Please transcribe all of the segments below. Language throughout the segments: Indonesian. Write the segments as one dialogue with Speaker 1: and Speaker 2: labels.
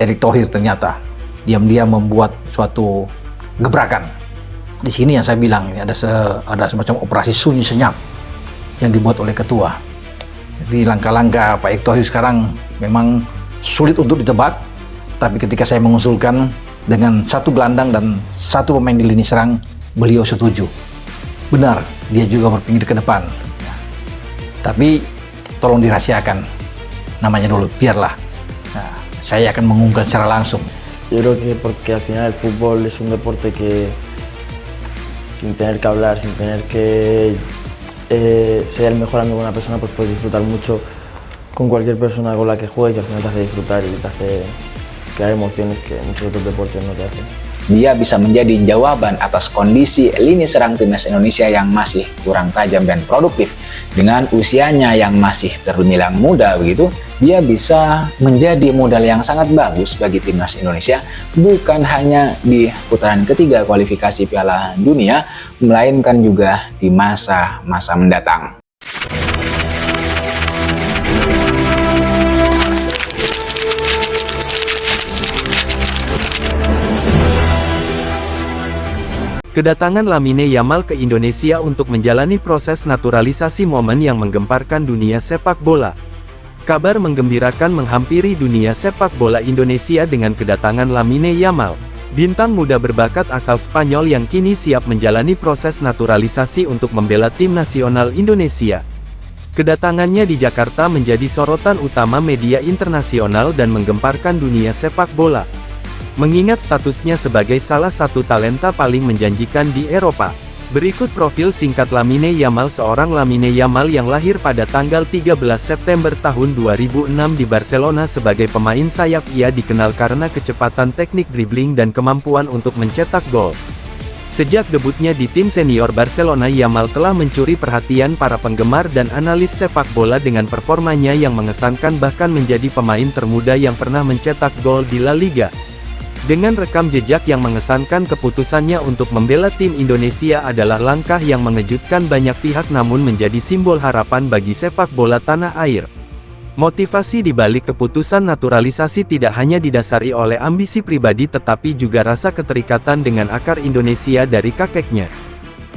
Speaker 1: Erick Thohir ternyata diam-diam membuat suatu gebrakan. Di sini yang saya bilang ini ada semacam operasi sunyi senyap yang dibuat oleh ketua. Jadi langkah-langkah Pak Erick Thohir sekarang memang sulit untuk ditebak, tapi ketika saya mengusulkan dengan satu gelandang dan satu pemain di lini serang, beliau setuju. Benar, dia juga berpikir ke depan. Tapi tolong dirahasiakan namanya dulu, biarlah. Nah, saya akan mengumumkan secara langsung.
Speaker 2: Yo creo que porque al final el fútbol es un deporte que sin tener que hablar, sin tener que ser el mejor amigo de una persona, pues puedes disfrutar mucho con cualquier persona con la que juegues y al final te hace disfrutar y te hace crear emociones que muchos otros deportes no te hacen.
Speaker 3: Dia bisa menjadi jawaban atas kondisi lini serang timnas Indonesia yang masih kurang tajam dan produktif. Dengan usianya yang masih terbilang muda begitu, dia bisa menjadi modal yang sangat bagus bagi timnas Indonesia, bukan hanya di putaran ketiga kualifikasi Piala Dunia, melainkan juga di masa-masa mendatang.
Speaker 4: Kedatangan Lamine Yamal ke Indonesia untuk menjalani proses naturalisasi momen yang menggemparkan dunia sepak bola. Kabar menggembirakan menghampiri dunia sepak bola Indonesia dengan kedatangan Lamine Yamal, bintang muda berbakat asal Spanyol yang kini siap menjalani proses naturalisasi untuk membela tim nasional Indonesia. Kedatangannya di Jakarta menjadi sorotan utama media internasional dan menggemparkan dunia sepak bola. Mengingat statusnya sebagai salah satu talenta paling menjanjikan di Eropa. Berikut profil singkat Lamine Yamal. Seorang Lamine Yamal yang lahir pada tanggal 13 September tahun 2006 di Barcelona sebagai pemain sayap. Ia dikenal karena kecepatan teknik dribbling dan kemampuan untuk mencetak gol. Sejak debutnya di tim senior Barcelona, Yamal telah mencuri perhatian para penggemar dan analis sepak bola dengan performanya yang mengesankan, bahkan menjadi pemain termuda yang pernah mencetak gol di La Liga. Dengan rekam jejak yang mengesankan, keputusannya untuk membela tim Indonesia adalah langkah yang mengejutkan banyak pihak namun menjadi simbol harapan bagi sepak bola tanah air. Motivasi di balik keputusan naturalisasi tidak hanya didasari oleh ambisi pribadi tetapi juga rasa keterikatan dengan akar Indonesia dari kakeknya.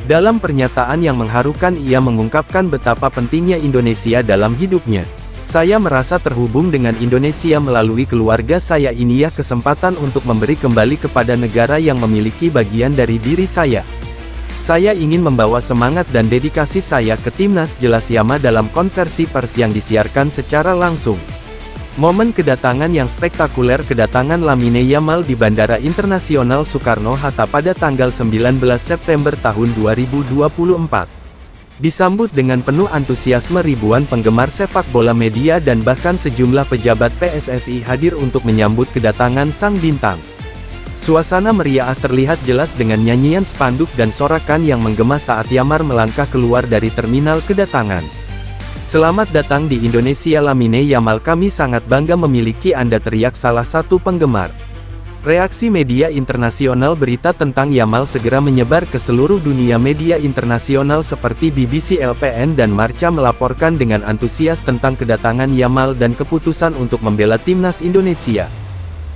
Speaker 4: Dalam pernyataan yang mengharukan, ia mengungkapkan betapa pentingnya Indonesia dalam hidupnya. Saya merasa terhubung dengan Indonesia melalui keluarga saya. Ini ya kesempatan untuk memberi kembali kepada negara yang memiliki bagian dari diri saya. Saya ingin membawa semangat dan dedikasi saya ke timnas, jelas Yama dalam konversi pers yang disiarkan secara langsung. Momen kedatangan yang spektakuler. Kedatangan Lamine Yamal di Bandara Internasional Soekarno-Hatta pada tanggal 19 September tahun 2024. Disambut dengan penuh antusiasme, ribuan penggemar sepak bola, media dan bahkan sejumlah pejabat PSSI hadir untuk menyambut kedatangan sang bintang. Suasana meriah terlihat jelas dengan nyanyian spanduk dan sorakan yang menggema saat Yamal melangkah keluar dari terminal kedatangan. Selamat datang di Indonesia Lamine Yamal, kami sangat bangga memiliki Anda, teriak salah satu penggemar. Reaksi media internasional. Berita tentang Yamal segera menyebar ke seluruh dunia. Media internasional seperti BBC, LPN dan Marca melaporkan dengan antusias tentang kedatangan Yamal dan keputusan untuk membela timnas Indonesia.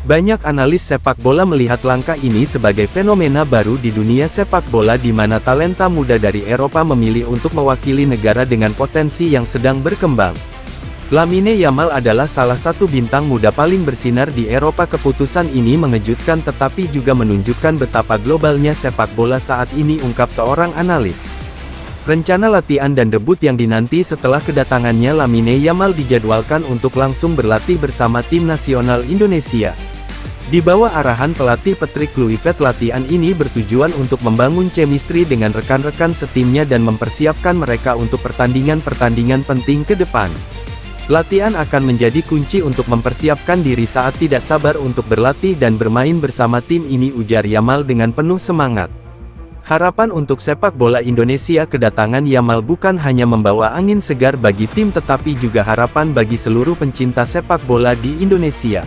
Speaker 4: Banyak analis sepak bola melihat langkah ini sebagai fenomena baru di dunia sepak bola di mana talenta muda dari Eropa memilih untuk mewakili negara dengan potensi yang sedang berkembang. Lamine Yamal adalah salah satu bintang muda paling bersinar di Eropa. Keputusan ini mengejutkan tetapi juga menunjukkan betapa globalnya sepak bola saat ini, ungkap seorang analis. Rencana latihan dan debut yang dinanti setelah kedatangannya Lamine Yamal dijadwalkan untuk langsung berlatih bersama tim nasional Indonesia. Di bawah arahan pelatih Patrick Kluivert, latihan ini bertujuan untuk membangun chemistry dengan rekan-rekan setimnya dan mempersiapkan mereka untuk pertandingan-pertandingan penting ke depan. Latihan akan menjadi kunci untuk mempersiapkan diri saat tidak sabar untuk berlatih dan bermain bersama tim ini, ujar Yamal dengan penuh semangat. Harapan untuk sepak bola Indonesia. Kedatangan Yamal bukan hanya membawa angin segar bagi tim tetapi juga harapan bagi seluruh pencinta sepak bola di Indonesia.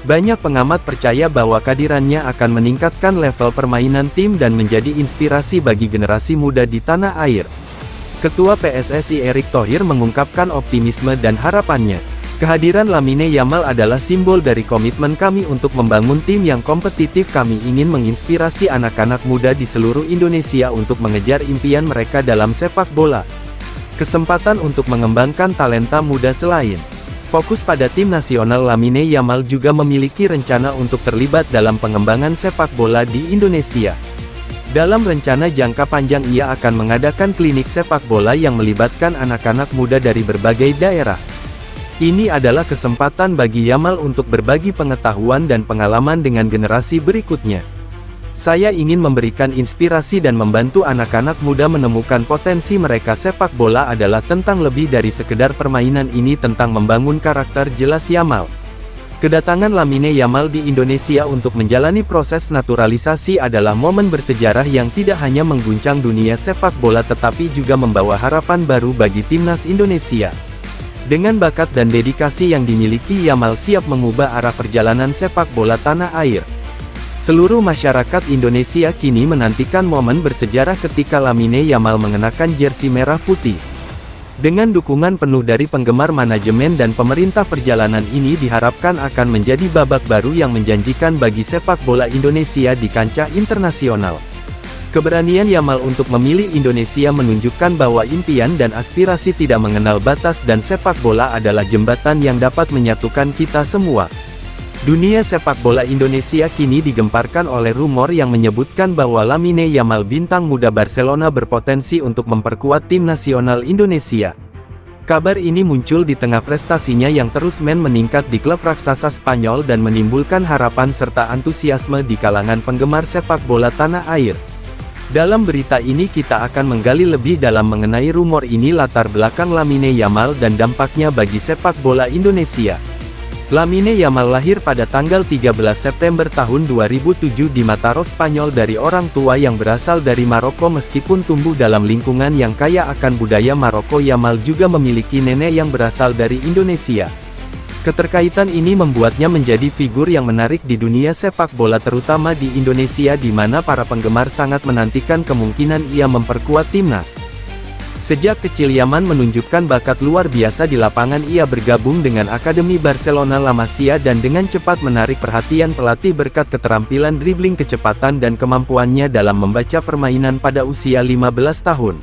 Speaker 4: Banyak pengamat percaya bahwa kehadirannya akan meningkatkan level permainan tim dan menjadi inspirasi bagi generasi muda di tanah air. Ketua PSSI Erick Thohir mengungkapkan optimisme dan harapannya. Kehadiran Lamine Yamal adalah simbol dari komitmen kami untuk membangun tim yang kompetitif. Kami ingin menginspirasi anak-anak muda di seluruh Indonesia untuk mengejar impian mereka dalam sepak bola. Kesempatan untuk mengembangkan talenta muda selain fokus pada tim nasional, Lamine Yamal juga memiliki rencana untuk terlibat dalam pengembangan sepak bola di Indonesia. Dalam rencana jangka panjang, ia akan mengadakan klinik sepak bola yang melibatkan anak-anak muda dari berbagai daerah. Ini adalah kesempatan bagi Yamal untuk berbagi pengetahuan dan pengalaman dengan generasi berikutnya. Saya ingin memberikan inspirasi dan membantu anak-anak muda menemukan potensi mereka. Sepak bola adalah tentang lebih dari sekedar permainan, ini tentang membangun karakter, jelas Yamal. Kedatangan Lamine Yamal di Indonesia untuk menjalani proses naturalisasi adalah momen bersejarah yang tidak hanya mengguncang dunia sepak bola tetapi juga membawa harapan baru bagi timnas Indonesia. Dengan bakat dan dedikasi yang dimiliki, Yamal siap mengubah arah perjalanan sepak bola tanah air. Seluruh masyarakat Indonesia kini menantikan momen bersejarah ketika Lamine Yamal mengenakan jersey merah putih. Dengan dukungan penuh dari penggemar, manajemen dan pemerintah, perjalanan ini diharapkan akan menjadi babak baru yang menjanjikan bagi sepak bola Indonesia di kancah internasional. Keberanian Yamal untuk memilih Indonesia menunjukkan bahwa impian dan aspirasi tidak mengenal batas dan sepak bola adalah jembatan yang dapat menyatukan kita semua. Dunia sepak bola Indonesia kini digemparkan oleh rumor yang menyebutkan bahwa Lamine Yamal, bintang muda Barcelona, berpotensi untuk memperkuat tim nasional Indonesia. Kabar ini muncul di tengah prestasinya yang terus meningkat di klub raksasa Spanyol dan menimbulkan harapan serta antusiasme di kalangan penggemar sepak bola tanah air. Dalam berita ini kita akan menggali lebih dalam mengenai rumor ini, latar belakang Lamine Yamal dan dampaknya bagi sepak bola Indonesia. Lamine Yamal lahir pada tanggal 13 September tahun 2007 di Mataró, Spanyol, dari orang tua yang berasal dari Maroko. Meskipun tumbuh dalam lingkungan yang kaya akan budaya Maroko, Yamal juga memiliki nenek yang berasal dari Indonesia. Keterkaitan ini membuatnya menjadi figur yang menarik di dunia sepak bola, terutama di Indonesia, di mana para penggemar sangat menantikan kemungkinan ia memperkuat timnas. Sejak kecil Yamal menunjukkan bakat luar biasa di lapangan. Ia bergabung dengan Akademi Barcelona La Masia dan dengan cepat menarik perhatian pelatih berkat keterampilan dribbling, kecepatan dan kemampuannya dalam membaca permainan. Pada usia 15 tahun,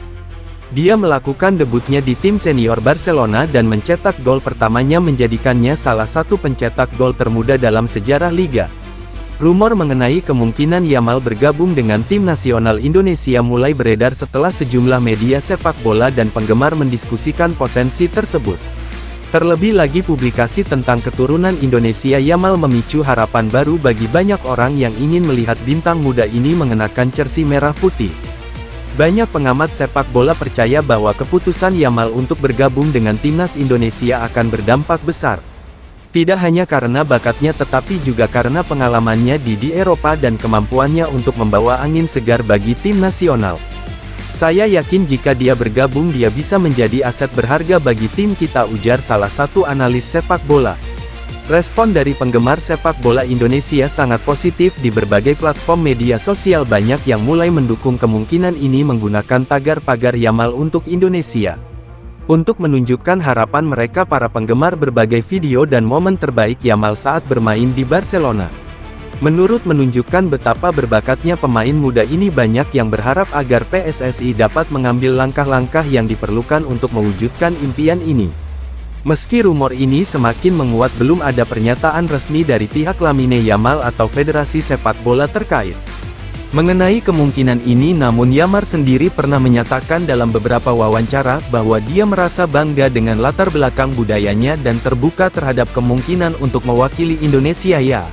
Speaker 4: dia melakukan debutnya di tim senior Barcelona dan mencetak gol pertamanya, menjadikannya salah satu pencetak gol termuda dalam sejarah liga. Rumor mengenai kemungkinan Yamal bergabung dengan tim nasional Indonesia mulai beredar setelah sejumlah media sepak bola dan penggemar mendiskusikan potensi tersebut. Terlebih lagi, publikasi tentang keturunan Indonesia Yamal memicu harapan baru bagi banyak orang yang ingin melihat bintang muda ini mengenakan jersey merah putih. Banyak pengamat sepak bola percaya bahwa keputusan Yamal untuk bergabung dengan timnas Indonesia akan berdampak besar. Tidak hanya karena bakatnya tetapi juga karena pengalamannya di Eropa dan kemampuannya untuk membawa angin segar bagi tim nasional. Saya yakin jika dia bergabung dia bisa menjadi aset berharga bagi tim kita, ujar salah satu analis sepak bola. Respon dari penggemar sepak bola Indonesia sangat positif di berbagai platform media sosial. Banyak yang mulai mendukung kemungkinan ini menggunakan tagar pagar Yamal untuk Indonesia. Untuk menunjukkan harapan mereka, para penggemar berbagai video dan momen terbaik Yamal saat bermain di Barcelona. Menunjukkan betapa berbakatnya pemain muda ini, banyak yang berharap agar PSSI dapat mengambil langkah-langkah yang diperlukan untuk mewujudkan impian ini. Meski rumor ini semakin menguat, belum ada pernyataan resmi dari pihak Lamine Yamal atau Federasi Sepak Bola terkait mengenai kemungkinan ini. Namun Yamal sendiri pernah menyatakan dalam beberapa wawancara bahwa dia merasa bangga dengan latar belakang budayanya dan terbuka terhadap kemungkinan untuk mewakili Indonesia.